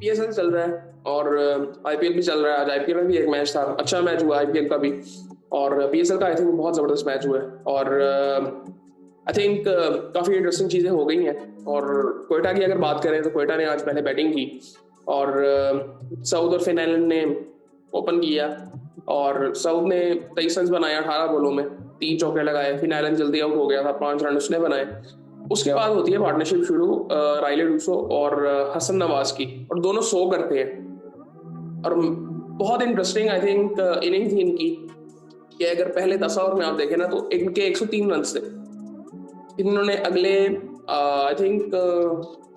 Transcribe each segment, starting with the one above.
PSL चल रहा है और आईपीएल भी चल रहा है। आज आईपीएल में भी एक मैच था, अच्छा मैच हुआ आईपीएल का भी। और पीएसएल का आई थिंक बहुत जबरदस्त मैच हुआ है और आई थिंक काफी इंटरेस्टिंग चीजें हो गई हैं। और क्वेटा की अगर बात करें तो क्वेटा ने आज पहले बैटिंग की और सऊद और फिनलैंड ने ओपन किया और सऊद ने 23 रन बनाए 18 बॉलों में, 3 चौके लगाए। फिनलैंड जल्दी आउट हो गया था, 5 रन उसने बनाए। उसके बाद होती है पार्टनरशिप शुरू राइले डूसो और हसन नवाज की, और दोनों 100 करते हैं। और बहुत इंटरेस्टिंग आई थिंक इनिंग थी इनकी कि अगर पहले 10 ओवर में आप देखें ना तो इनके 103 रन थे। इन्होंने अगले आई थिंक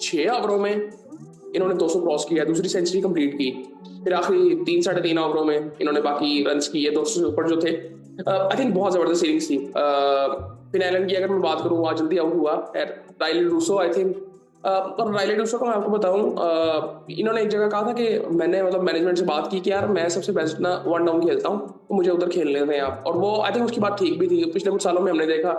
6 ओवरों में इन्होंने 200 क्रॉस किया, दूसरी सेंचुरी कंप्लीट की। फिर आखिरी 3 साढ़े 3 ओवरों में इन्होंने बाकी रन्स किए 200 से ऊपर जो थे। आई थिंक बहुत जबरदस्त इनिंग्स थी। फिनलैंड की अगर मैं बात करूँ, वहाँ जल्दी आउट हुआ राइले डूसो आई थिंक। और राइले डूसो को मैं आपको बताऊं, इन्होंने एक जगह कहा था कि मैंने मतलब मैनेजमेंट से बात की कि यार मैं सबसे बेस्ट ना 1 डाउन खेलता हूँ, तो मुझे उधर खेलने दें आप। और वो आई थिंक उसकी बात ठीक भी थी। पिछले कुछ सालों में हमने देखा,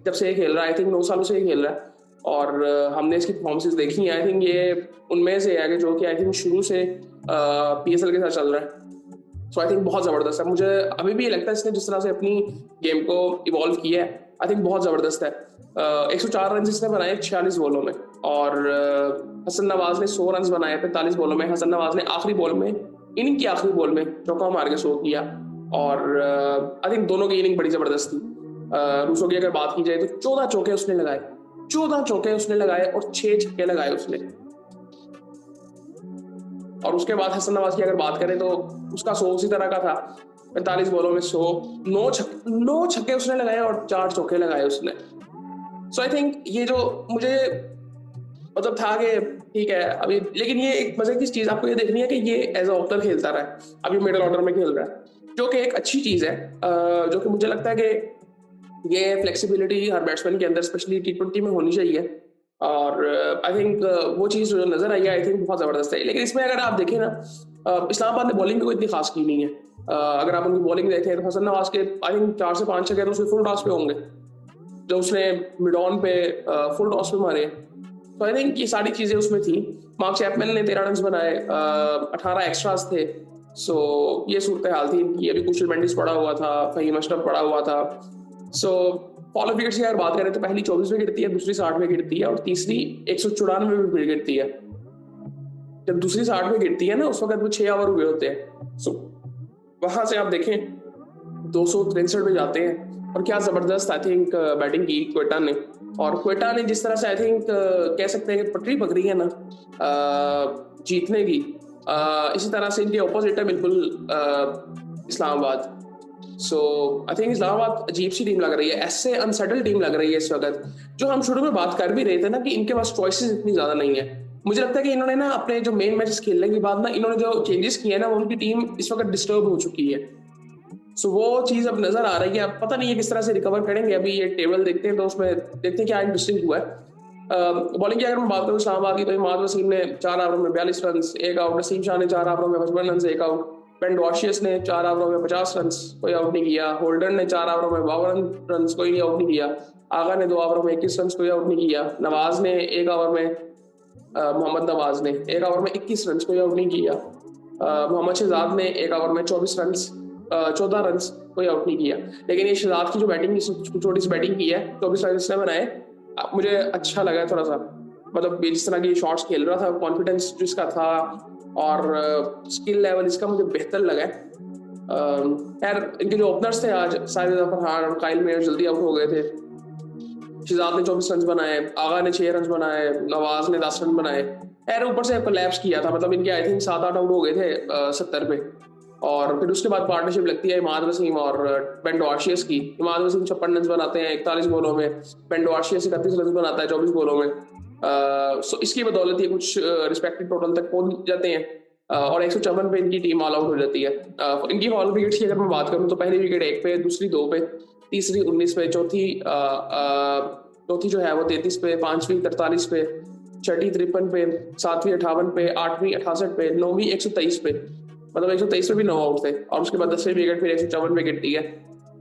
जब से ये खेल रहा है, आई थिंक 9 सालों से ये खेल रहा है, और हमने इसकी परफॉर्मेंसेज देखी हैं। आई थिंक ये उनमें से है कि जो कि आई थिंक शुरू से पीएसएल के साथ चल रहा है। सो आई थिंक बहुत जबरदस्त है। मुझे अभी भी ये लगता है इसने जिस तरह से अपनी गेम को इवॉल्व किया है, आई थिंक बहुत जबरदस्त है। 104 रन इसने बनाए 46 बॉलों में, और हसन नवाज ने 100 रन बनाए 45 बॉलों में। हसन नवाज ने आखिरी बॉल में, इनिंग की आखिरी बॉल में चौका मार के 100 किया। और आई थिंक दोनों की इनिंग बड़ी जबरदस्त थी। रूसो की अगर बात की जाए तो 14 चौके उसने लगाए, 14 चौके उसने लगाए और 6 छक्के लगाए उसने। और उसके बाद हसन नवाज की अगर बात करें तो उसका 100 उसी तरह का था, 45 बॉलों में 100, 9 छक्के उसने लगाए और 4 चौके लगाए उसने। सो आई थिंक ये जो मुझे मतलब था कि ठीक है अभी, लेकिन ये एक मजे की चीज आपको ये देखनी है कि ये एज अ ओपनर खेलता रहा है, अभी मिडिल ऑर्डर में खेल रहा है, जो कि एक अच्छी चीज है। जो कि मुझे लगता है कि ये फ्लेक्सिबिलिटी हर बैट्समैन के अंदर स्पेशली टी20 में होनी चाहिए। और आई थिंक वो चीज़ जो नजर आई है आई थिंक बहुत ज़बरदस्त है। लेकिन इसमें अगर आप देखें ना, इस्लामाबाद ने बॉलिंग भी कोई इतनी खास की नहीं है। अगर आप उनकी बॉलिंग देखें तो हसन नवाज के आई थिंक 4 से 5 छक्के तो उसके फुल टॉस पे होंगे, जो उसने मिड ऑन पे फुल टॉस पे मारे। तो आई थिंक ये सारी चीज़ें उसमें थी। मार्क चैपमैन ने 13 रन बनाए, 18 एक्स्ट्रास थे। सो ये सूरत हाल थी इनकी। अभी कुशल मेंडिस पड़ा हुआ था, फहीम अशरफ पड़ा हुआ था। सो फॉलो विकेट्स की अगर बात करें तो पहली 24 में गिरती है, दूसरी 60 में गिरती है और तीसरी 194 में गिरती है। जब दूसरी 60 में गिरती है ना, उस वक्त वो 6 ओवर हुए होते हैं। सो वहां से आप देखें 263 पे जाते हैं। और क्या जबरदस्त आई थिंक बैटिंग की क्वेटा ने। और क्वेटा ने जिस तरह से आई थिंक कह सकते हैं कि पटरी पकड़ी है ना जीतने की, इसी तरह से इनके ऑपोजिट है बिल्कुल इस्लामाबाद। सो आई थिंक इस्लामाबाद अजीब सी टीम लग रही है, ऐसे अनसेटल टीम लग रही है इस वक्त। जो हम शुरू में बात कर भी रहे थे ना कि इनके पास चॉइसेस इतनी ज्यादा नहीं है, मुझे लगता है कि इन्होंने ना अपने जो मेन मैचेस खेलने के बाद ना इन्होंने जो चेंजेस किए हैं ना, वो उनकी टीम इस वक्त डिस्टर्ब हो चुकी है। सो वो चीज अब नजर आ रही है। अब पता नहीं है किस तरह से रिकवर करेंगे। अभी ये टेबल देखते हैं तो उसमें देखते हैं क्या इंटरेस्टिंग हुआ है। बॉलिंग की अगर मैं बात करूँ इस्लामाबाद की, तो इमाद वसीम ने 4 ओवरों में 42 रन, 1 आउट। नसीम शाह ने 4 ओवरों में 55 रन, 1 आउट। बेन वॉशियस ने 4 ओवरों में 50 रन, कोई आउट नहीं किया। होल्डर ने 4 ओवरों में 52 रन, कोई नहीं आउट नहीं किया। आगा ने 2 ओवरों में 21 रन, कोई आउट नहीं किया। नवाज ने 1 ओवर में मोहम्मद नवाज ने 1 ओवर में 21 रन, कोई आउट नहीं किया। मोहम्मद शहजाद ने 1 ओवर में 24 रन, 14 रन, कोई आउट नहीं किया। लेकिन ये शहजाद की जो बैटिंग, छोटी सी बैटिंग की है, 24 रन इसने बनाए, मुझे अच्छा लगा थोड़ा सा। मतलब जिस तरह की शॉट्स खेल रहा था, कॉन्फिडेंस जिसका था और स्किल लेवल इसका मुझे बेहतर लगा है। यार इनके जो ओपनर्स थे आज, साजिद फरहान और काइल मेयर जल्दी आउट हो गए थे। शहजाद ने 24 रन बनाए, आगा ने 6 रन बनाए, नवाज ने 10 रन बनाए। यार ऊपर से कोलैप्स किया था, मतलब इनके आई थिंक 7-8 आउट हो गए थे 70 पे। और फिर उसके बाद पार्टनरशिप लगती है इमाद वसीम और बेन डॉर्शियस की। इमाद वसीम 56 रन बनाते हैं 41 बॉलों में, बेन डॉर्शियस 31 रन बनाता है 24 बॉलों में। सो इसकी बदौलत ये कुछ रिस्पेक्टेड टोटल तक पहुंच जाते हैं। और 154 पे इनकी टीम ऑल आउट हो जाती है। इनकी फॉलो विकेट्स की अगर मैं बात करूं तो पहली विकेट 1 पे, दूसरी 2 पे, तीसरी 19 पे, चौथी जो है वो 33 पे, पांचवी 43 पे, छठी 53 पे, सातवीं 58 पे, आठवीं 68 पे, नौवीं 123 पे। मतलब 123 पे भी 9 आउट थे। और उसके बाद 10वीं विकेट फिर 154 पे गिरती है।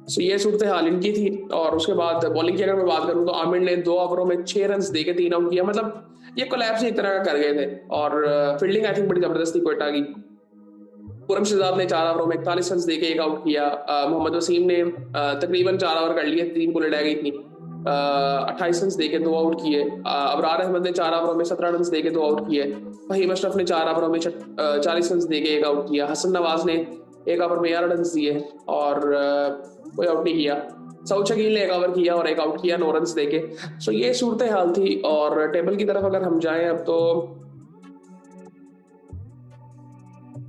सो ये सूरत हाल इनकी थी। और उसके बाद बॉलिंग की अगर मैं बात करूँ तो आमिर ने 2 ओवरों में 6 रन देके 3 आउट किया। मतलब ये कोलैप्स एक तरह का कर गए थे। और फील्डिंग आई थिंक बड़ी जबरदस्त थी कोयटा की। पूरम शहजाद ने 4 ओवरों में 41 रन देके 1 आउट किया। मोहम्मद वसीम ने तकरीबन 4 ओवर कर लिए, 3 बुलेट आ गई थी। 28 रन देके 2 आउट किए। अबरार अहमद ने 4 ओवरों में 17 रन देके 2 आउट किए। फहीम अशरफ ने 4 ओवरों में 40 रन देके 1 आउट किया। हसन नवाज ने 1 ओवर में 11 रन दिए और कोई आउट नहीं किया। सऊद शकील ने 1 ओवर किया और 1 आउट किया 9 रन देके। सो ये सूरत हाल थी। और टेबल की तरफ अगर हम जाएं अब तो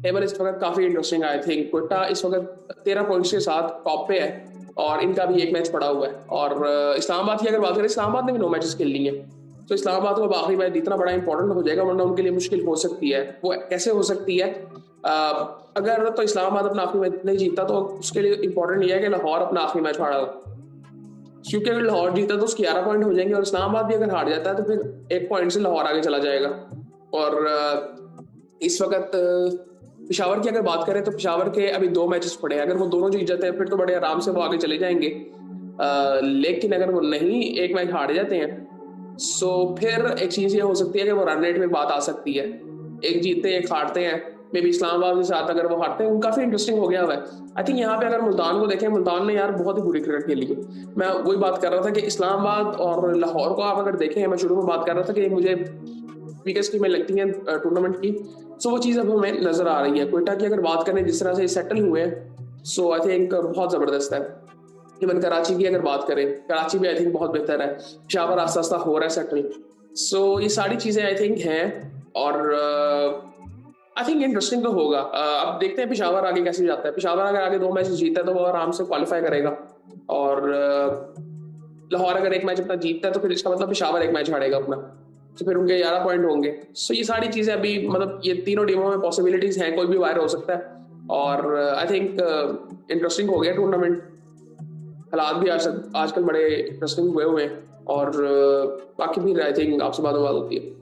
टेबल इस वक्त काफी इंटरेस्टिंग आई थिंक। कोयटा इस वक्त 13 पॉइंट्स के साथ टॉप पे है और इनका भी एक मैच पड़ा हुआ है। और इस्लामाबाद की अगर बात करें, इस्लामाबाद ने भी 9 मैचेस खेल लिए हैं। तो इस्लामाबाद को आखिरी मैच जितना बड़ा इंपॉर्टेंट हो जाएगा, वरना उनके लिए मुश्किल हो सकती है। वो कैसे हो सकती है? अगर तो इस्लामाबाद अपना आखिरी मैच नहीं जीता तो उसके लिए इंपॉर्टेंट ये है कि लाहौर अपना आखिरी मैच हारा हो। क्योंकि अगर लाहौर जीता तो उसके 11 पॉइंट हो जाएंगे और इस्लामाबाद भी अगर हार जाता है तो फिर 1 पॉइंट से लाहौर आगे चला जाएगा। और इस वक्त पिशावर की अगर बात करें तो पिशावर के अभी 2 मैचेस पड़े हैं। अगर वो दोनों जीत जाते हैं फिर तो बड़े आराम से वो आगे चले जाएंगे। लेकिन अगर वो नहीं, एक मैच हार जाते हैं, सो फिर एक चीज ये हो सकती है कि वो रन रेट में बात आ सकती है। एक जीतते हैं, एक हारते हैं। मे बी इस्लामाबाद के साथ अगर वो हारते हैं, काफी इंटरेस्टिंग हो गया हुआ है। आई थिंक यहाँ पे अगर मुल्तान को देखें, मुल्तान ने यार बहुत ही बुरी क्रिकेट खेली है। मैं वही बात कर रहा था कि इस्लामाबाद और लाहौर को आप अगर देखें, मैं शुरू में बात कर रहा था कि मुझे वीकेस्ट टीमें लगती हैं टूर्नामेंट की। सो वो चीज़ अब हमें नजर आ रही है। कोयटा की अगर बात करें, जिस तरह से सेटल हुए हैं, सो आई थिंक बहुत जबरदस्त है। इवन कराची की अगर बात करें, कराची भी आई थिंक बहुत बेहतर है। पेशावर आस्ता आस्ता हो रहा है सेटल। सो ये सारी चीजें आई थिंक हैं। और आई थिंक इंटरेस्टिंग तो होगा। अब देखते हैं पेशावर आगे कैसे जाता है। पेशावर अगर आगे 2 मैच जीता है तो वो आराम से क्वालिफाई करेगा। और लाहौर अगर एक मैच अपना जीतता है तो फिर इसका मतलब पेशावर एक मैच हारेगा अपना, तो फिर उनके 11 पॉइंट होंगे। सो ये सारी चीजें अभी, मतलब ये तीनों टीमों में पॉसिबिलिटीज हैं, कोई भी वायर हो सकता है। और आई थिंक इंटरेस्टिंग हो गया टूर्नामेंट। हालात भी आजकल बड़े इंटरेस्टिंग हुए हैं। और बाकी भी आई थिंक आपसे बात होती है।